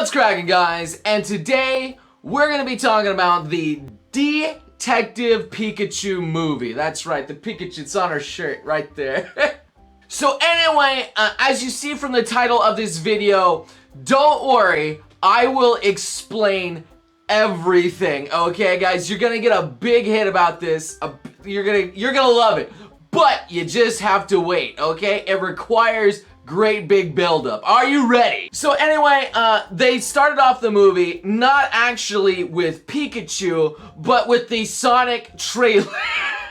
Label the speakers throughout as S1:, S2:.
S1: What's cracking, guys? And today we're gonna be talking about the Detective Pikachu movie. That's right, the Pikachu, it's on our shirt right there. So anyway, as you see from the title of this video, don't worry, I will explain everything. Okay, guys, you're gonna get a big hit about this. You're gonna love it, but you just have to wait. Okay, it requires great big buildup. Are you ready? So anyway, they started off the movie not actually with Pikachu, but with the Sonic trailer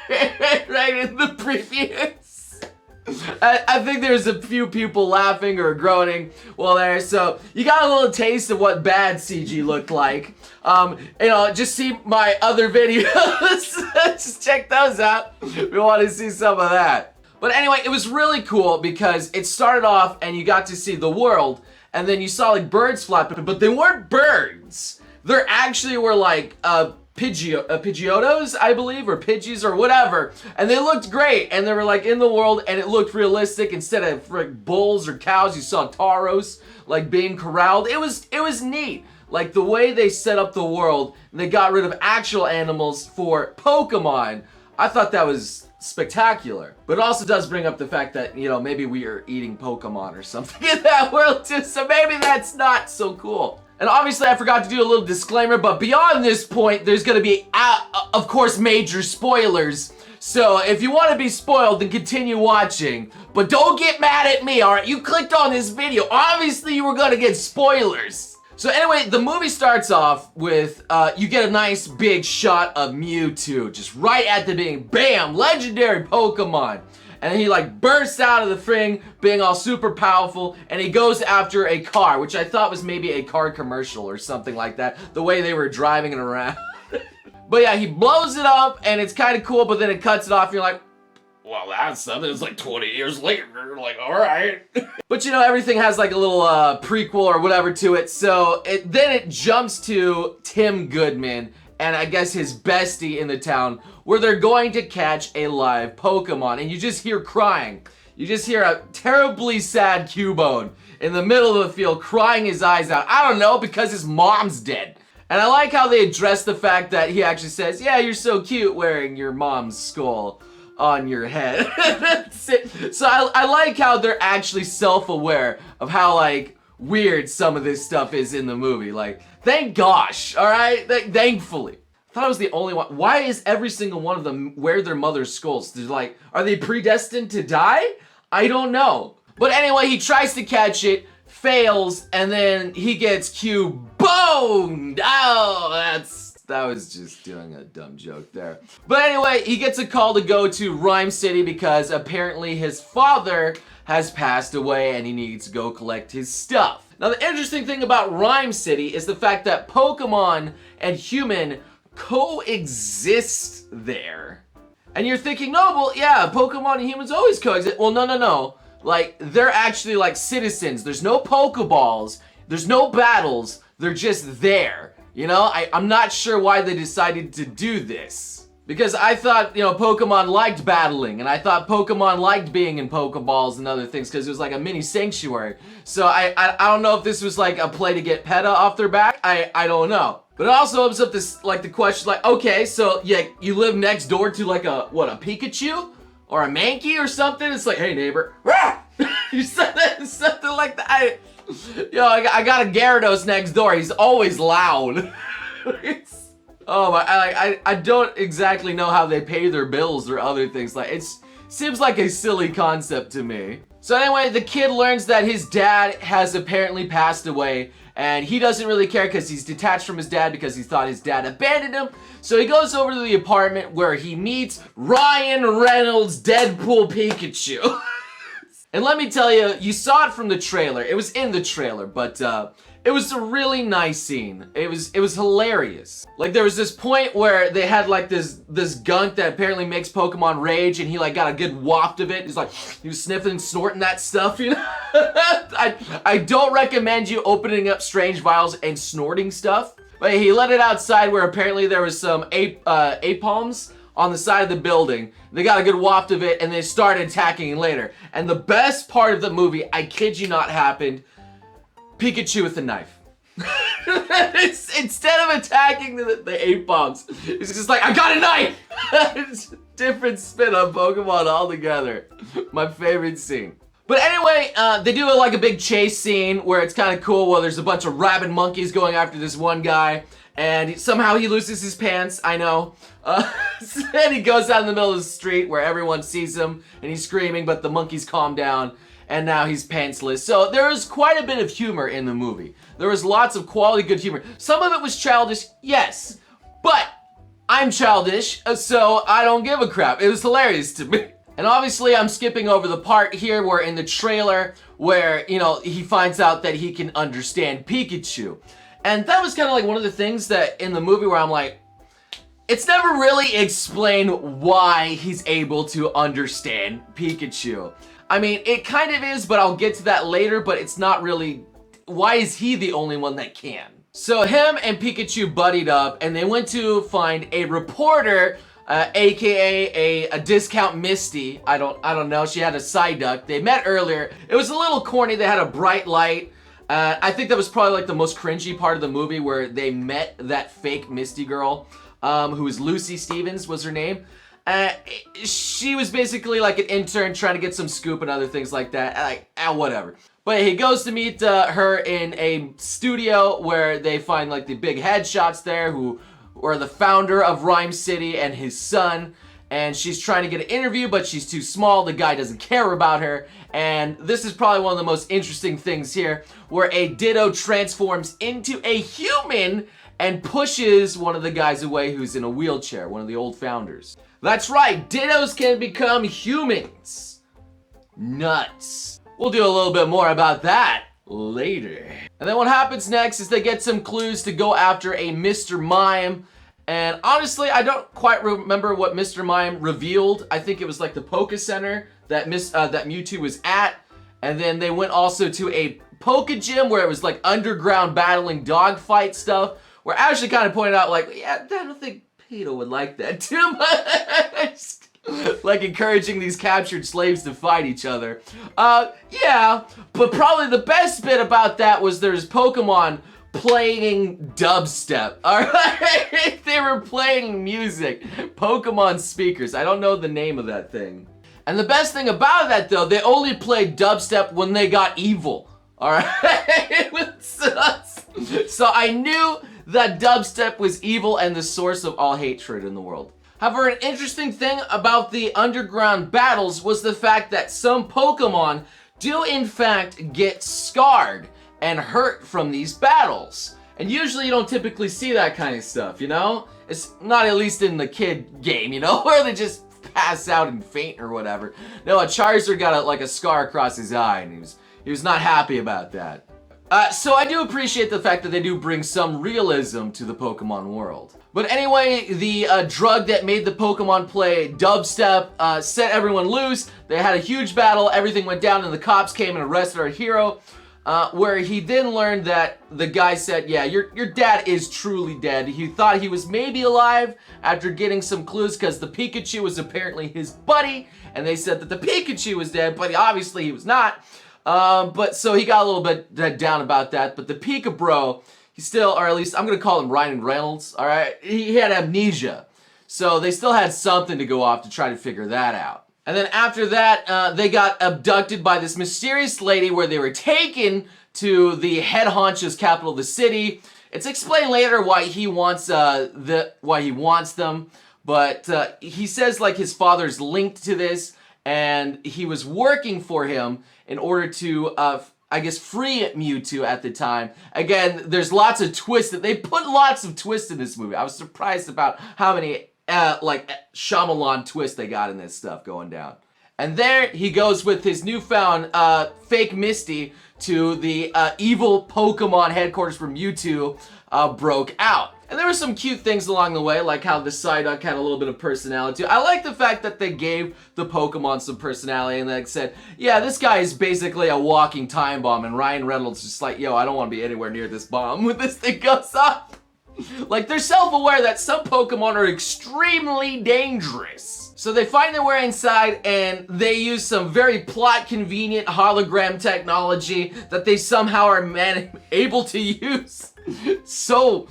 S1: right in the previews. I think there's a few people laughing or groaning while there, so you got a little taste of what bad CG looked like. Just see my other videos. Just check those out if you want to see some of that. But anyway, it was really cool because it started off and you got to see the world, and then you saw like birds flapping, but they weren't birds. There actually were like Pidgeotos, I believe, or Pidgeys or whatever, and they looked great, and they were like in the world, and it looked realistic. Instead of like bulls or cows, you saw Tauros like being corralled. It was neat. Like the way they set up the world, and they got rid of actual animals for Pokemon. I thought that was spectacular. But it also does bring up the fact that, you know, maybe we are eating Pokemon or something in that world too, so maybe that's not so cool. And obviously I forgot to do a little disclaimer, but beyond this point, there's gonna be, of course, major spoilers. So if you want to be spoiled, then continue watching. But don't get mad at me, alright? You clicked on this video. Obviously you were gonna get spoilers. So anyway, the movie starts off with, you get a nice big shot of Mewtwo, just right at the beginning. Bam! Legendary Pokemon. And then he like bursts out of the thing, being all super powerful, and he goes after a car, which I thought was maybe a car commercial or something like that, the way they were driving it around. But yeah, he blows it up, and it's kind of cool, but then it cuts it off, and you're like, well, that's something. It's like 20 years later. Like, all right. But you know, everything has like a little prequel or whatever to it. So then it jumps to Tim Goodman and I guess his bestie in the town, where they're going to catch a live Pokemon. And you just hear crying. You just hear a terribly sad Cubone in the middle of the field crying his eyes out. I don't know, because his mom's dead. And I like how they address the fact that he actually says, yeah, you're so cute wearing your mom's skull on your head. That's it. So I like how they're actually self-aware of how like weird some of this stuff is in the movie. Like, thank gosh, all right? Thankfully. I thought I was the only one. Why is every single one of them wear their mother's skulls? They're like, are they predestined to die? I don't know. But anyway, he tries to catch it, fails, and then he gets Cuboned. Oh, that was just doing a dumb joke there. But anyway, he gets a call to go to Ryme City because apparently his father has passed away and he needs to go collect his stuff. Now, the interesting thing about Ryme City is the fact that Pokemon and human coexist there. And you're thinking, no, well, yeah, Pokemon and humans always coexist. Well, no. Like, they're actually like citizens. There's no Pokeballs. There's no battles. They're just there. You know, I'm not sure why they decided to do this. Because I thought, you know, Pokemon liked battling, and I thought Pokemon liked being in Pokeballs and other things, because it was like a mini sanctuary. So I don't know if this was like a play to get PETA off their back. I don't know. But it also opens up this, like, the question, like, okay, so yeah, you live next door to like a Pikachu? Or a Mankey or something? It's like, hey neighbor. You said that, something like that. I got a Gyarados next door. He's always loud. Oh my, I don't exactly know how they pay their bills or other things. Like, it seems like a silly concept to me. So anyway, the kid learns that his dad has apparently passed away, and he doesn't really care because he's detached from his dad because he thought his dad abandoned him. So he goes over to the apartment where he meets Ryan Reynolds' Deadpool Pikachu. And let me tell you, you saw it from the trailer. It was in the trailer, but it was a really nice scene. It was hilarious. Like, there was this point where they had like this gunk that apparently makes Pokemon rage, and he like got a good waft of it. He's like, he was sniffing and snorting that stuff, you know? I don't recommend you opening up strange vials and snorting stuff. But he let it outside where apparently there was some apalms on the side of the building. They got a good waft of it, and they started attacking later. And the best part of the movie, I kid you not, happened. Pikachu with a knife. Instead of attacking the 8-bombs, it's just like, I got a knife! It's a different spin on Pokemon altogether. My favorite scene. But anyway, they do like a big chase scene where it's kind of cool. Well, there's a bunch of rabid monkeys going after this one guy, and somehow he loses his pants, I know. And he goes out in the middle of the street where everyone sees him, and he's screaming, but the monkeys calm down. And now he's pantsless. So there is quite a bit of humor in the movie. There was lots of quality good humor. Some of it was childish, yes. But I'm childish, so I don't give a crap. It was hilarious to me. And obviously I'm skipping over the part here where in the trailer where, you know, he finds out that he can understand Pikachu. And that was kind of like one of the things that in the movie where I'm like, it's never really explained why he's able to understand Pikachu. I mean, it kind of is, but I'll get to that later, but it's not really, why is he the only one that can? So him and Pikachu buddied up, and they went to find a reporter, aka a discount Misty. I don't know, she had a Psyduck. They met earlier. It was a little corny, they had a bright light. I think that was probably like the most cringy part of the movie where they met that fake Misty girl, who was Lucy Stevens was her name. She was basically like an intern trying to get some scoop and other things like that. Like, whatever. But he goes to meet her in a studio where they find like the big headshots there who are the founder of Ryme City and his son. And she's trying to get an interview, but she's too small. The guy doesn't care about her. And this is probably one of the most interesting things here, where a Ditto transforms into a human and pushes one of the guys away who's in a wheelchair, one of the old founders. That's right, Dittos can become humans. Nuts. We'll do a little bit more about that later. And then what happens next is they get some clues to go after a Mr. Mime. And honestly, I don't quite remember what Mr. Mime revealed. I think it was like the Poke Center that Mewtwo was at. And then they went also to a Poke Gym where it was like underground battling dogfight stuff. Where Ashley kind of pointed out like, yeah, I don't think Peter would like that too much. Like encouraging these captured slaves to fight each other. Yeah, but probably the best bit about that was there's Pokemon playing dubstep. Alright? They were playing music. Pokemon speakers. I don't know the name of that thing. And the best thing about that though, they only played dubstep when they got evil. Alright? So I knew that dubstep was evil and the source of all hatred in the world. However, an interesting thing about the underground battles was the fact that some Pokemon do in fact get scarred and hurt from these battles. And usually you don't typically see that kind of stuff, you know? It's not at least in the kid game, you know? Where they just pass out and faint or whatever. No, a Charizard got like a scar across his eye and he was not happy about that. So I do appreciate the fact that they do bring some realism to the Pokemon world. But anyway, the drug that made the Pokemon play dubstep set everyone loose. They had a huge battle, everything went down, and the cops came and arrested our hero. Where he then learned that the guy said, yeah, your dad is truly dead. He thought he was maybe alive after getting some clues because the Pikachu was apparently his buddy. And they said that the Pikachu was dead, but obviously he was not. But so he got a little bit down about that. But the Pika Bro, he still, or at least I'm going to call him Ryan Reynolds, all right? He had amnesia. So they still had something to go off to try to figure that out. And then after that, they got abducted by this mysterious lady where they were taken to the head honcho's capital of the city. It's explained later why he wants them. But he says like his father's linked to this and he was working for him in order to, I guess, free Mewtwo at the time. Again, there's lots of twists. They put lots of twists in this movie. I was surprised about how many, like, Shyamalan twists they got in this stuff going down. And there he goes with his newfound fake Misty to the evil Pokemon headquarters for Mewtwo broke out. And there were some cute things along the way, like how the Psyduck had a little bit of personality. I like the fact that they gave the Pokemon some personality and they said, yeah, this guy is basically a walking time bomb. And Ryan Reynolds just like, yo, I don't want to be anywhere near this bomb when this thing goes off. Like, they're self-aware that some Pokemon are extremely dangerous. So they find their way inside and they use some very plot convenient hologram technology that they somehow are able to use so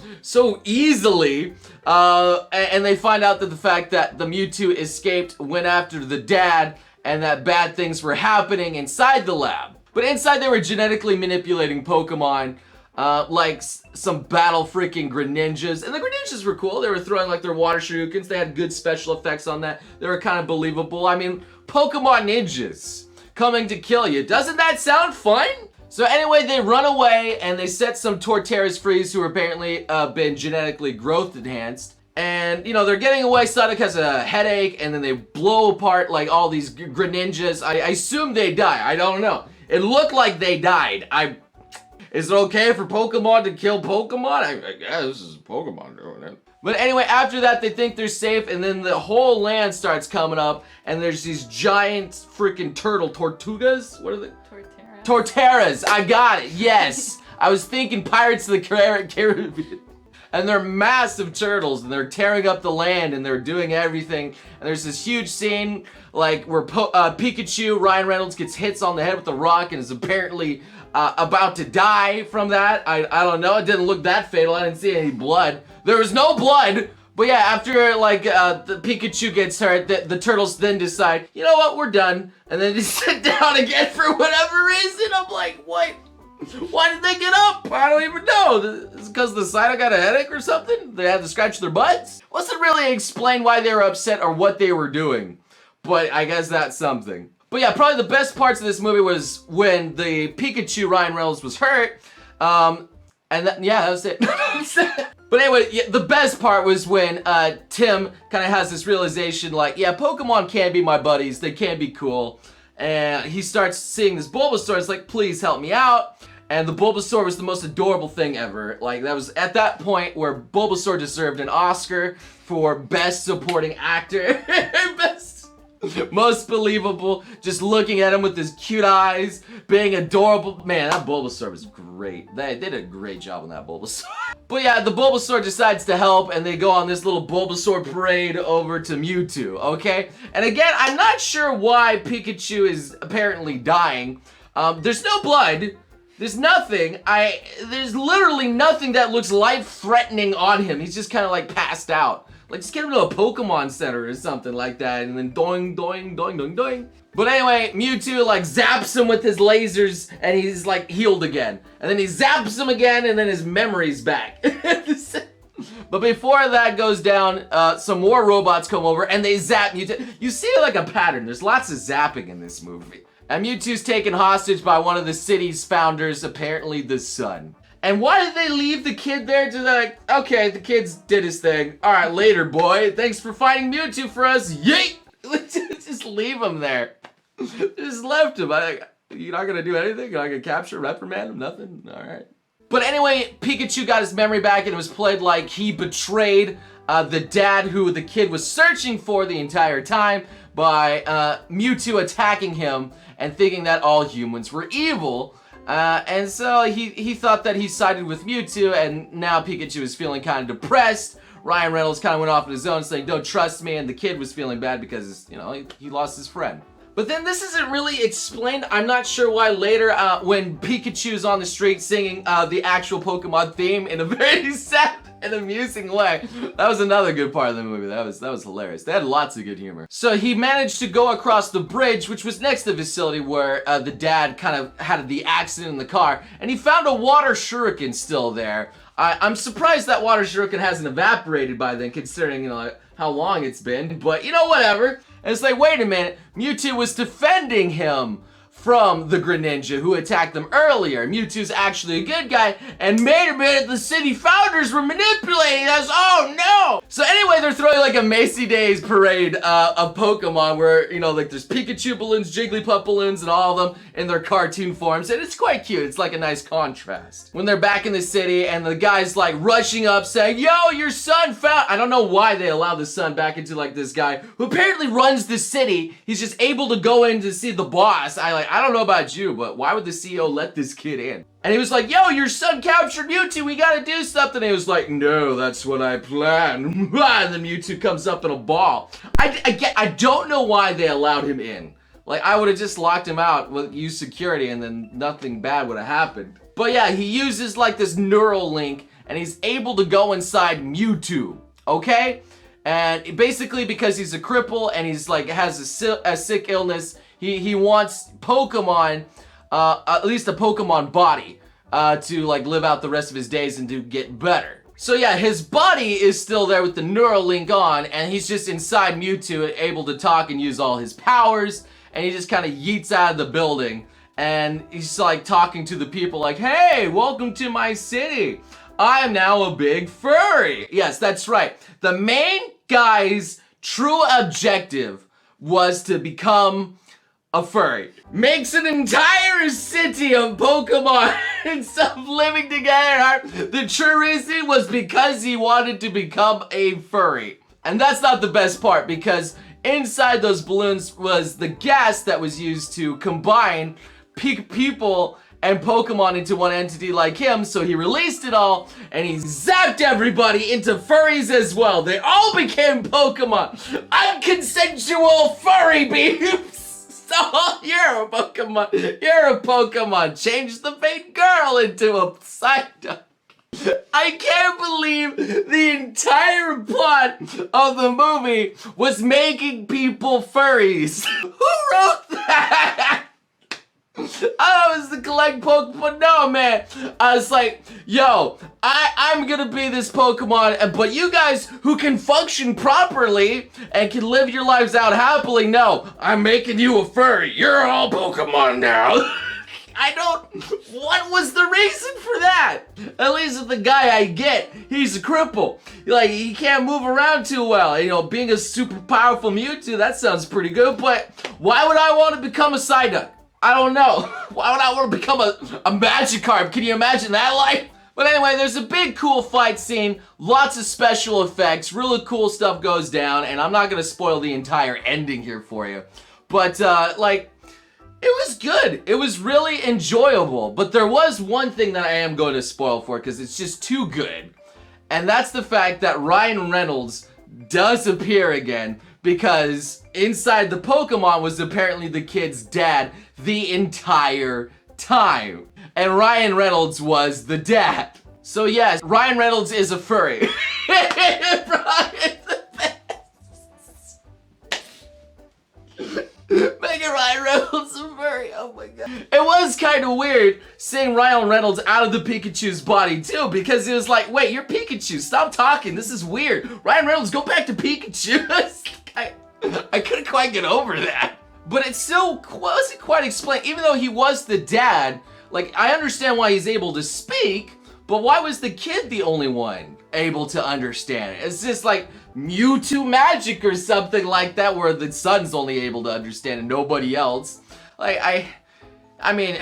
S1: easily. And they find out that the fact that the Mewtwo escaped went after the dad and that bad things were happening inside the lab. But inside they were genetically manipulating Pokemon, like some battle freaking Greninjas. And the Greninjas were cool. They were throwing like their water shurikens. They had good special effects on that. They were kind of believable. I mean, Pokemon ninjas coming to kill you. Doesn't that sound fun? So anyway, they run away and they set some Tortoises free who apparently been genetically growth enhanced. And, you know, they're getting away. Sonic has a headache and then they blow apart like all these Greninjas. I assume they die. I don't know. It looked like they died. Is it okay for Pokemon to kill Pokemon? I guess this is Pokemon doing it. But anyway, after that, they think they're safe, and then the whole land starts coming up, and there's these giant freaking turtle tortugas. What are they? Torteras. I got it. Yes. I was thinking Pirates of the Caribbean. And they're massive turtles, and they're tearing up the land, and they're doing everything. And there's this huge scene, like, where Pikachu, Ryan Reynolds, gets hits on the head with a rock and is apparently about to die from that. I don't know. It didn't look that fatal. I didn't see any blood. There was no blood. But yeah, after, like, the Pikachu gets hurt, the turtles then decide, you know what, we're done. And then they sit down again for whatever reason. I'm like, what? Why did they get up? I don't even know. It's because the Cyno got a headache or something? They had to scratch their butts? Wasn't really explain why they were upset or what they were doing. But I guess that's something. But yeah, probably the best parts of this movie was when the Pikachu Ryan Reynolds was hurt. And yeah, that was it. But anyway, yeah, the best part was when Tim kind of has this realization like, yeah, Pokemon can be my buddies. They can be cool. And he starts seeing this Bulbasaur. It's like, please help me out. And the Bulbasaur was the most adorable thing ever. Like, that was at that point where Bulbasaur deserved an Oscar for Best Supporting Actor. Most believable. Just looking at him with his cute eyes, being adorable. Man, that Bulbasaur was great. They did a great job on that Bulbasaur. But yeah, the Bulbasaur decides to help, and they go on this little Bulbasaur parade over to Mewtwo, okay? And again, I'm not sure why Pikachu is apparently dying. There's no blood. There's nothing. There's literally nothing that looks life-threatening on him. He's just kind of like passed out. Like, just get him to a Pokemon Center or something like that, and then doing, doing, doing, doing, doing. But anyway, Mewtwo, like, zaps him with his lasers, and he's, like, healed again. And then he zaps him again, and then his memory's back. But before that goes down, some more robots come over, and they zap Mewtwo. You see, like, a pattern. There's lots of zapping in this movie. And Mewtwo's taken hostage by one of the city's founders, apparently the son. And why did they leave the kid there to like, okay, the kid's did his thing. All right, later, boy. Thanks for fighting Mewtwo for us. Yeet! Just leave him there. Just left him. You're not gonna do anything? You're not gonna capture, reprimand him? Nothing? All right. But anyway, Pikachu got his memory back and it was played like he betrayed the dad who the kid was searching for the entire time by Mewtwo attacking him and thinking that all humans were evil. And so he thought that he sided with Mewtwo, and now Pikachu is feeling kind of depressed. Ryan Reynolds kind of went off on his own saying, don't trust me, and the kid was feeling bad because, you know, he lost his friend. But then this isn't really explained. I'm not sure why later when Pikachu's on the street singing the actual Pokemon theme in a very sad and amusing way. That was another good part of the movie. That was hilarious. They had lots of good humor. So he managed to go across the bridge, which was next to the facility where the dad kind of had the accident in the car, and he found a water shuriken still there. I'm surprised that water shuriken hasn't evaporated by then, considering, you know, how long it's been. But, you know, whatever. And it's like, wait a minute, Mewtwo was defending him from the Greninja who attacked them earlier. Mewtwo's actually a good guy, and wait a minute, the city founders were manipulating us. Oh no! So anyway, they're throwing like a Macy Days parade of Pokemon where, you know, like there's Pikachu balloons, Jigglypuff balloons, and all of them in their cartoon forms, and it's quite cute. It's like a nice contrast. When they're back in the city and the guy's like rushing up saying, yo, your son found... I don't know why they allow the son back into like this guy who apparently runs the city. He's just able to go in to see the boss. I don't know about you, but why would the CEO let this kid in? And he was like, yo, your son captured Mewtwo, we gotta do something. And he was like, no, that's what I planned. And then Mewtwo comes up in a ball. I don't know why they allowed him in. Like, I would have just locked him out with use security and then nothing bad would have happened. But yeah, he uses like this neural link and he's able to go inside Mewtwo, okay? And basically because he's a cripple and he's like has a sick illness, he wants Pokemon, at least a Pokemon body, to like live out the rest of his days and to get better. So yeah, his body is still there with the neural link on, and he's just inside Mewtwo, able to talk and use all his powers, and he just kind of yeets out of the building, and he's like talking to the people like, hey, welcome to my city. I am now a big furry. Yes, that's right. The main guy's true objective was to become a furry. Makes an entire city of Pokemon and stuff living together. The true reason was because he wanted to become a furry. And that's not the best part, because inside those balloons was the gas that was used to combine people and Pokemon into one entity like him, so he released it all, and he zapped everybody into furries as well. They all became Pokemon. Unconsensual furry beams! So, you're a Pokemon. You're a Pokemon. Change the fake girl into a Psyduck. I can't believe the entire plot of the movie was making people furries. Who wrote that? I thought it was to collect Pokemon. No, man. I was like, yo, I'm gonna be this Pokemon, but you guys who can function properly and can live your lives out happily, no, I'm making you a furry. You're all Pokemon now. What was the reason for that? At least with the guy I get, he's a cripple. Like, he can't move around too well. You know, being a super powerful Mewtwo, that sounds pretty good, but why would I want to become a Psyduck? I don't know. Why would I want to become a Magikarp? Can you imagine that life? But anyway, there's a big cool fight scene, lots of special effects, really cool stuff goes down, and I'm not gonna spoil the entire ending here for you. But like, it was good. It was really enjoyable. But there was one thing that I am going to spoil for, because it's just too good. And that's the fact that Ryan Reynolds does appear again, because inside the Pokemon was apparently the kid's dad the entire time. And Ryan Reynolds was the dad. So yes, Ryan Reynolds is a furry. Making Ryan Reynolds a furry, oh my god. It was kind of weird seeing Ryan Reynolds out of the Pikachu's body too, because it was like, wait, you're Pikachu, stop talking, this is weird. Ryan Reynolds, go back to Pikachu. I couldn't quite get over that. But it still wasn't quite explained, even though he was the dad. Like, I understand why he's able to speak, but why was the kid the only one able to understand it? It's just like Mewtwo magic or something like that, where the son's only able to understand and nobody else. Like, I mean,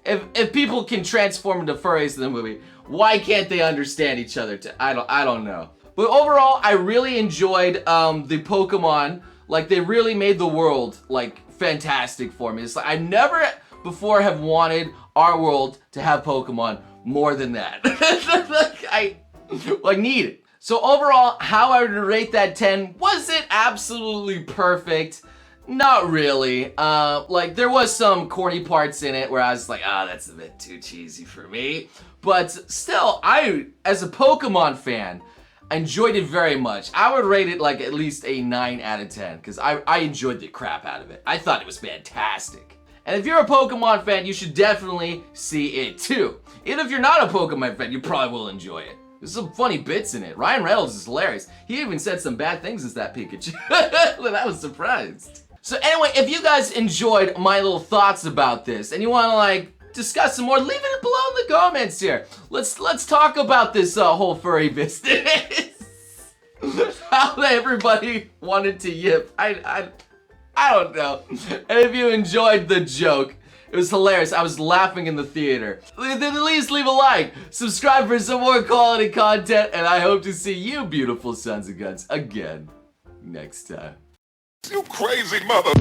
S1: if people can transform into furries in the movie, why can't they understand each other? I don't know. But overall, I really enjoyed the Pokemon. Like, they really made the world, like, fantastic for me. It's like, I never before have wanted our world to have Pokemon more than that. I need it. So overall, how I would rate that 10, was it absolutely perfect? Not really. Like, there was some corny parts in it where I was like, that's a bit too cheesy for me. But still, as a Pokemon fan, I enjoyed it very much. I would rate it like at least a 9 out of 10, because I enjoyed the crap out of it. I thought it was fantastic. And if you're a Pokemon fan, you should definitely see it too. Even if you're not a Pokemon fan, you probably will enjoy it. There's some funny bits in it. Ryan Reynolds is hilarious. He even said some bad things as that Pikachu. I was surprised. So anyway, if you guys enjoyed my little thoughts about this, and you want to like discuss some more, leave it below in the comments here. Let's talk about this whole furry business. How everybody wanted to yip. I don't know. And if you enjoyed the joke, it was hilarious. I was laughing in the theater. Then at least leave a like, subscribe for some more quality content, and I hope to see you beautiful sons of guns again next time.
S2: You crazy mother.